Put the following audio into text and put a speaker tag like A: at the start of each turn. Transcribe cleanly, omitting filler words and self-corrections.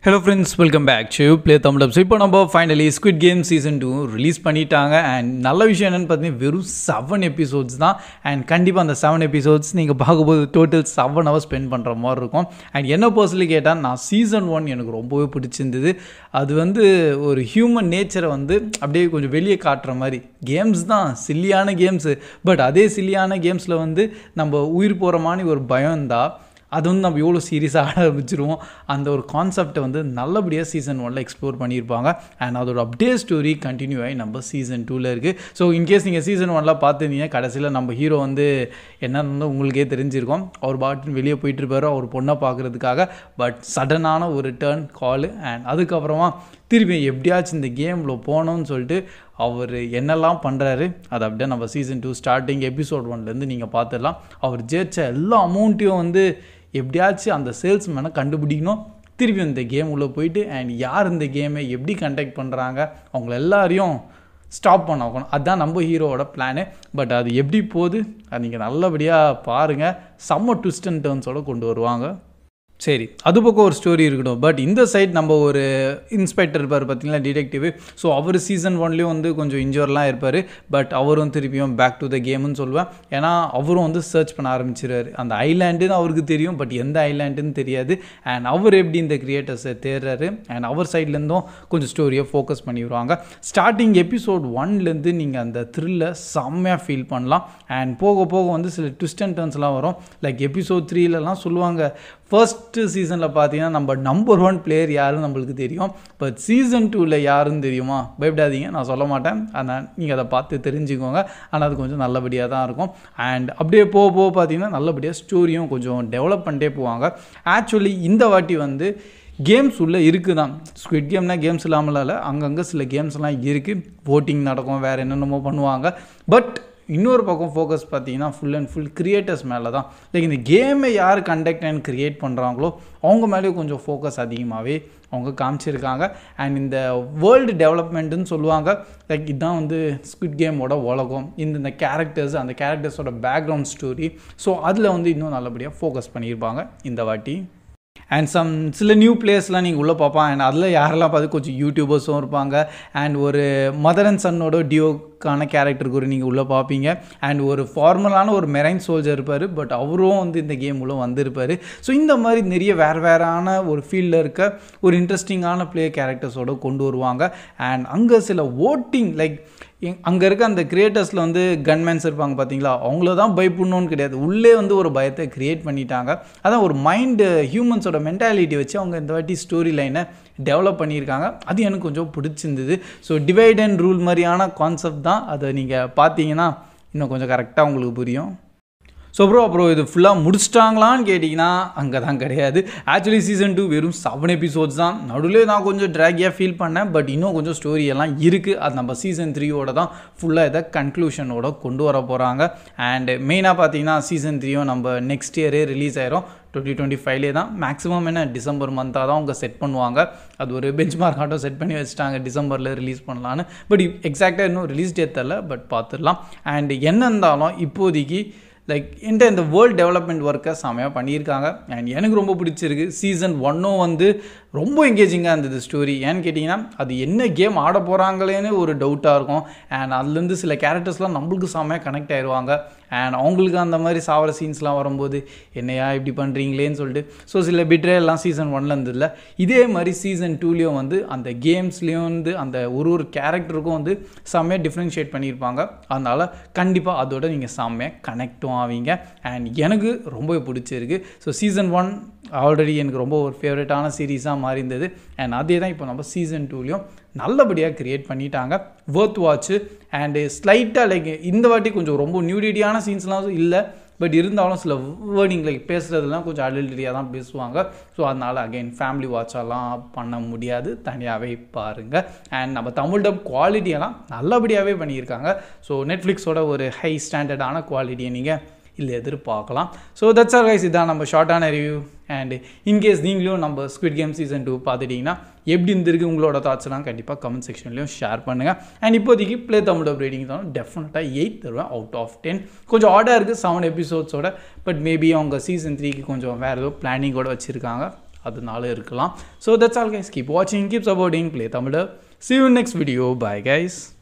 A: Hello friends, welcome back to play Tamil dubs. இப்போ நம்ம finally squid game season 2 release பண்ணிட்டாங்க. And நல்ல விஷயம் என்னென்னு பார்த்தீங்கன்னா வெறும் 7 எபிசோட்ஸ் தான். அண்ட் கண்டிப்பாக அந்த 7 எபிசோட்ஸ் நீங்கள் பார்க்கும்போது டோட்டல் 7 ஹவர்ஸ் ஸ்பெண்ட் பண்ணுற மாதிரி இருக்கும். அண்ட் என்ன பர்சனலி கேட்டால் நான் சீசன் 1 எனக்கு ரொம்பவே பிடிச்சிருந்தது. அது ஒரு ஹியூமன் நேச்சரை அப்படியே கொஞ்சம் வெளியே காட்டுற மாதிரி கேம்ஸ் தான், சில்லியான கேம்ஸு. பட் அதே சில்லியான கேம்ஸில் நம்ம உயிர் போகிற மாதிரி ஒரு பயம் இருந்தால் அது நம்ம எவ்வளோ சீரியஸாக ஆட ஆரம்பிச்சிருவோம். அந்த ஒரு கான்செப்டை நல்லபடியாக சீசன் 1 எக்ஸ்ப்ளோர் பண்ணியிருப்பாங்க. அண்ட் அதோட அப்டேட் ஸ்டோரி கண்டினியூ ஆகி நம்ம சீசன் 2 இருக்குது. ஸோ இன்கேஸ் நீங்கள் சீசன் 1 பார்த்துருந்தீங்க, கடைசியில் நம்ம ஹீரோ என்னன்னு உங்களுக்கே தெரிஞ்சிருக்கோம். அவர் பாட்டு வெளியே போயிட்டுருப்பார் அவர் பொண்ணை பார்க்குறதுக்காக. பட் சடனான ஒரு டர்ன் காலு. அண்ட் அதுக்கப்புறமா திருப்பி எப்படியாச்சும் இந்த கேமில் போனோன்னு சொல்லிட்டு அவர் என்னெல்லாம் பண்ணுறாரு அதை அப்படியே நம்ம சீசன் 2 ஸ்டார்டிங் எபிசோட் 1லேருந்து நீங்கள் பார்த்துடலாம். அவர் ஜெயிச்ச எல்லா அமௌண்ட்டையும் எப்படியாச்சும் அந்த சேல்ஸ்மேனை கண்டுபிடிக்கணும், திருப்பி இந்த கேம் உள்ளே போயிட்டு அண்ட் யார் இந்த கேமை எப்படி கண்டக்ட் பண்ணுறாங்க அவங்கள எல்லாரையும் ஸ்டாப் பண்ண வைக்கணும். அதுதான் நம்ம ஹீரோவோட பிளானு. பட் அது எப்படி போகுது அது நீங்கள் நல்லபடியாக பாருங்கள். செம்ம ட்விஸ்ட் அண்ட் டர்ன்ஸோடு கொண்டு வருவாங்க. சரி, அது பக்கம் ஒரு ஸ்டோரி இருக்கட்டும். பட் இந்த சைட் நம்ம ஒரு இன்ஸ்பெக்டர் இருப்பார் பார்த்தீங்களா, டிடெக்டிவ். ஸோ அவர் சீசன் 1லேயும் கொஞ்சம் இன்ஜோர்லாம் இருப்பார். பட் அவரும் திருப்பியும் பேக் டு த கேம்னு சொல்லுவேன். ஏன்னா அவரும் சர்ச் பண்ண ஆரம்பிச்சிடுறாரு. அந்த ஐலாண்டுன்னு அவருக்கு தெரியும், பட் எந்த ஐலாண்டுன்னு தெரியாது. அண்ட் அவர் எப்படி இந்த கிரியேட்டர்ஸை தேடுறாரு அண்ட் அவர் சைட்லேருந்தும் கொஞ்சம் ஸ்டோரியை ஃபோக்கஸ் பண்ணி வருவாங்க. ஸ்டார்டிங் எபிசோட் 1லேருந்து நீங்கள் அந்த த்ரில்லை செம்மையாக ஃபீல் பண்ணலாம். அண்ட் போக போக சில ட்விஸ்ட் அண்ட் டர்ன்ஸ்லாம் வரும். லைக் எபிசோட் 3லலாம் சொல்லுவாங்க, ஃபர்ஸ்ட்டு சீசனில் பார்த்தீங்கன்னா நம்ம நம்பர் 1 பிளேயர் யாருன்னு நம்மளுக்கு தெரியும். பட் சீசன் 2ல் யாருன்னு தெரியுமா? பயப்படாதீங்க, நான் சொல்ல மாட்டேன். ஆனால் நீங்கள் அதை பார்த்து தெரிஞ்சுக்கோங்க. ஆனால் அது கொஞ்சம் நல்லபடியாக தான் இருக்கும். அண்ட் அப்படியே போக போக பார்த்தீங்கன்னா நல்லபடியாக ஸ்டோரியும் கொஞ்சம் டெவலப் பண்ணிட்டே போவாங்க. ஆக்சுவலி இந்த வாட்டி கேம்ஸ் உள்ளே இருக்குது தான். ஸ்குவிட் கேம்னால் கேம்ஸ் இல்லாமலாம் இல்லை, அங்கங்கே சில கேம்ஸ்லாம் இருக்குது. வோட்டிங் நடக்கும், வேறு என்னென்னமோ பண்ணுவாங்க. பட் இன்னொரு பக்கம் ஃபோக்கஸ் பார்த்தீங்கன்னா ஃபுல் அண்ட் ஃபுல் கிரியேட்டர்ஸ் மேலே தான். லைக் இந்த கேமை யார் கண்டக்ட் அண்ட் க்ரியேட் பண்ணுறாங்களோ அவங்க மேலேயும் கொஞ்சம் ஃபோக்கஸ் அதிகமாகவே அவங்க காமிச்சிருக்காங்க. அண்ட் இந்த வேர்ல்டு டெவலப்மெண்ட்டுன்னு சொல்லுவாங்க. லைக் இதுதான் ஸ்குவிட் கேமோட உலகம். இந்த கேரக்டர்ஸ், அந்த கேரக்டர்ஸோட பேக்ரவுண்ட் ஸ்டோரி. ஸோ அதில் இன்னும் நல்லபடியாக ஃபோக்கஸ் பண்ணியிருப்பாங்க இந்த வாட்டி. அண்ட் சில நியூ பிளேயர்ஸ்லாம் நீங்கள் உள்ளே பார்ப்பான். அண்ட் அதில் யாரெல்லாம் பார்த்து கொஞ்சம் யூடியூபர்ஸும் இருப்பாங்க. அண்ட் ஒரு மதர் அண்ட் சன்னோட டியோக்கான கேரக்டருக்கு நீங்கள் உள்ளே பார்ப்பீங்க. அண்ட் ஒரு ஃபார்மலான ஒரு மெரைன் சோல்ஜர் இருப்பார். பட் அவரும் இந்த கேம் உள்ள வந்திருப்பார். ஸோ இந்த மாதிரி நிறைய வேறான ஒரு ஃபீல்டில் இருக்க ஒரு இன்ட்ரெஸ்டிங்கான பிளேயர் கேரக்டர்ஸோடு கொண்டு வருவாங்க. அண்ட் அங்கே சில ஓட்டிங், லைக் அங்கே இருக்க அந்த கிரியேட்டர்ஸில் கன்மேன்ஸ் இருப்பாங்க பார்த்தீங்களா, அவங்கள தான் பயப்படணும்னு கிடையாது. உள்ளே ஒரு பயத்தை க்ரியேட் பண்ணிட்டாங்க. அதான் ஒரு மைண்டு, ஹியூமன்ஸோட மென்டாலிட்டி வச்சு அவங்க இந்த வாட்டி ஸ்டோரி லைனை டெவலப் பண்ணியிருக்காங்க. அது எனக்கு கொஞ்சம் பிடிச்சிருந்தது. ஸோ டிவைட் அண்ட் ரூல் மாதிரியான கான்செப்ட் தான். அதை நீங்கள் பார்த்தீங்கன்னா இன்னும் கொஞ்சம் கரெக்டாக உங்களுக்கு புரியும். ஸோ அப்புறம் இது ஃபுல்லாக முடிச்சிட்டாங்களான்னு கேட்டிங்கன்னா அங்கே தான் கிடையாது. ஆக்சுவலி சீசன் 2 வெறும் 7 எபிசோட்ஸ் தான். நடுவில் நான் கொஞ்சம் ட்ராகியாக ஃபீல் பண்ணேன். பட் இன்னும் கொஞ்சம் ஸ்டோரியெல்லாம் இருக்குது. அது நம்ம சீசன் 3யோட தான் ஃபுல்லாக இதை கன்க்ளூஷனோட கொண்டு வர போகிறாங்க. அண்ட் மெயினாக பார்த்தீங்கன்னா சீசன் 3யும் நம்ம நெக்ஸ்ட் இயரே ரிலீஸ் ஆயிரும். 2025 தான் மேக்ஸிமம். டிசம்பர் மந்தாக தான் அவங்க செட் பண்ணுவாங்க. அது ஒரு பெஞ்ச் மார்க் ஆட்டம் செட் பண்ணி வச்சுட்டாங்க, டிசம்பரில் ரிலீஸ் பண்ணலான்னு. பட் எக்ஸாக்டாக இன்னும் ரிலீஸ் டேட் தெரில, பட் பார்த்துடலாம். அண்ட் என்ன இருந்தாலும் இப்போதைக்கு லைக் இந்த வேர்ல்டு டெவலப்மெண்ட் ஒர்க்கை செமையாக பண்ணியிருக்காங்க. அண்ட் எனக்கு ரொம்ப பிடிச்சிருக்கு. சீசன் 1 ரொம்ப எங்கேஜிங்காக இருந்தது ஸ்டோரி. ஏன்னு கேட்டிங்கன்னா அது என்ன கேம் ஆட போகிறாங்களேன்னு ஒரு டவுட்டாக இருக்கும். அண்ட் அதுலேருந்து சில கேரக்டர்ஸ்லாம் நம்மளுக்கு செமையாக கனெக்ட் ஆயிடுவாங்க. அண்ட் அவங்களுக்கு அந்த மாதிரி சாவர சீன்ஸ்லாம் வரும்போது என்னையா இப்படி பண்ணுறீங்களேன்னு சொல்லிட்டு ஸோ சில பிட்ரேலாம் சீசன் 1 இருந்ததில்ல. இதே மாதிரி சீசன் 2லேயும் அந்த கேம்ஸ்லேயும் அந்த ஒரு கேரக்டருக்கும் செம்மையாக டிஃப்ரென்ஷியேட் பண்ணியிருப்பாங்க. அதனால் கண்டிப்பாக அதோட நீங்கள் செம்மையாக கனெக்டும் ஆவீங்க. அண்ட் எனக்கு ரொம்ப பிடிச்சிருக்கு. ஸோ சீசன் 1 ஆல்ரெடி எனக்கு ரொம்ப ஒரு ஃபேவரட்டான சீரீஸாக மாறி இருந்தது. அண்ட் அதே தான் இப்போ நம்ம சீசன் 2லேயும் நல்லபடியாக க்ரியேட் பண்ணிட்டாங்க. வர்த் வாட்ச்சு. அண்டு ஸ்லைட்டாக லைக் இந்த வாட்டி கொஞ்சம் ரொம்ப நியூடிட்டியான சீன்ஸ்லாம் இல்லை. பட் இருந்தாலும் சில வேர்டிங் லைக் பேசுகிறதுலாம் கொஞ்சம் அடல்டரியாக தான் பேசுவாங்க. ஸோ அதனால் அகெயின் ஃபேமிலி வாட்செல்லாம் பண்ண முடியாது, தனியாகவே பாருங்கள். அண்ட் நம்ம தமிழ் டப் குவாலிட்டியெல்லாம் நல்லபடியாகவே பண்ணியிருக்காங்க. ஸோ நெட்ஃப்ளிக்ஸோட ஒரு ஹை ஸ்டாண்டர்டான குவாலிட்டியை நீங்கள் இல்லை எதிர்பார்க்கலாம். ஸோ தட்ஸ் ஆல் கைஸ், இதான் நம்ம ஷார்ட்டான ரிவ்யூ. அண்ட் இன்கேஸ் நீங்களும் நம்ம ஸ்குவிட் கேம் சீசன் 2 பார்த்துட்டிங்கன்னா எப்படி இருந்திருக்கு உங்களோட தாட்ஸ்லாம் கண்டிப்பாக கமெண்ட் செக்ஷன்லையும் ஷேர் பண்ணுங்கள். அண்ட் இப்போதைக்கு ப்ளே தமிழ் ரேட்டிங் தான் டெஃபினட்டாக 8 தருவேன் அவுட் ஆஃப் 10. கொஞ்சம் ஆர்டராக இருக்குது 7 எபிசோட்ஸோட. பட் மேபி அவங்க சீசன் 3க்கு கொஞ்சம் வேறு ஏதோ பிளானிங்கோட வச்சுருக்காங்க, அதனால இருக்கலாம். So that's all guys, keep வாட்சிங், keep supporting play Tamil. See you in next video. Bye guys.